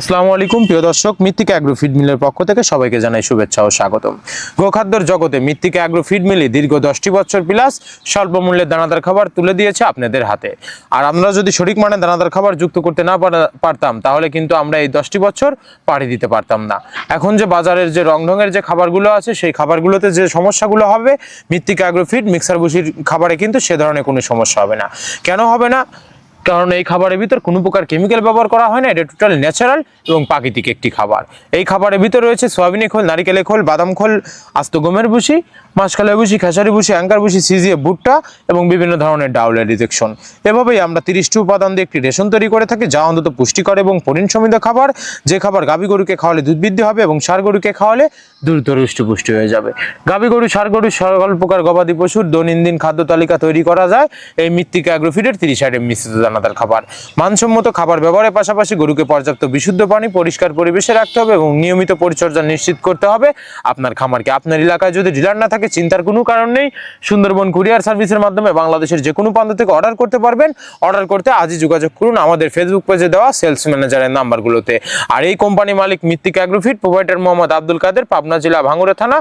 আসসালামু আলাইকুম প্রিয় দর্শক, মৃত্তিকা অ্যাগ্রো ফিড মিলের পক্ষ থেকে সবাইকে জানাই শুভেচ্ছা ও স্বাগতম। গোখাদ্যের জগতে মৃত্তিকা অ্যাগ্রো ফিড মিলে দীর্ঘ 10টি বছর প্লাস স্বল্প মূল্যের দানাদার খাবার তুলে দিয়েছে আপনাদের হাতে। আর আমরা যদি সঠিক মানে দানাদার খাবার যুক্ত করতে না পারতাম তাহলে কিন্তু আমরা এই 10টি বছর পাড়ি দিতে পারতাম না। এখন যে বাজারের যে রংঢঙের যে খাবারগুলো আছে সেই খাবারগুলোতে যে সমস্যাগুলো হবে, মৃত্তিকা অ্যাগ্রো ফিড মিক্সার ভুসির খাবারে কিন্তু সে ধরনের কোনো সমস্যা হবে না। কেন হবে না? কারণ এই খাবারের ভিতর কোনো প্রকার কেমিক্যাল ব্যবহার করা হয় না। এটা টোটাল ন্যাচারাল এবং প্রাকৃতিক একটি খাবার। এই খাবারের ভিতর রয়েছে সয়াবিনের খোল, নারিকেলের খোল, বাদাম খোল, আস্ত গমের ভুসি, মাসকলাই ভুসি, খেসারি ভুসি, অ্যাঙ্কার ভুসি, সিজিএ ভুট্টা এবং বিভিন্ন ধরনের ডাউলের রিজেকশন। এভাবেই আমরা 30টি উপাদান দিয়ে একটি রেশন তৈরি করে থাকি, যা অন্তত পুষ্টিকর এবং প্রোটিন সমৃদ্ধ খাবার। যে খাবার গাভী গরুকে খাওয়ালে দুধ বৃদ্ধি হবে এবং ষাঁড় গরুকে খাওয়ালে দ্রুত হৃষ্টপুষ্টি হয়ে যাবে। গাভী গরু, ষাঁড় গরু, সকল প্রকার গবাদি পশুর দৈনন্দিন খাদ্য তালিকা তৈরি করা যায় এই মৃত্তিকা অ্যাগ্রো ফিডের 30 আইটেম মিশ্রিত দানাদার খাবার। মানসম্মত খাবার ব্যবহারের পাশাপাশি গরুকে পর্যাপ্ত বিশুদ্ধ পানি, পরিষ্কার পরিবেশে রাখতে হবে এবং নিয়মিত পরিচর্যা নিশ্চিত করতে হবে আপনার খামারকে। আপনার এলাকায় যদি ডিলার না থাকে চিন্তার কোনো কারণ নেই, সুন্দরবন কুরিয়ার সার্ভিসের মাধ্যমে বাংলাদেশের যে কোনো প্রান্ত থেকে অর্ডার করতে পারবেন। অর্ডার করতে আজই যোগাযোগ করুন আমাদের ফেসবুক পেজে দেওয়া সেলস ম্যানেজারের নাম্বারগুলোতে। আর এই কোম্পানি মালিক Mrittika agro feed, provider Mohammad Abdul Kader, Pabna জেলা, ভাঙ্গুড়া থানা।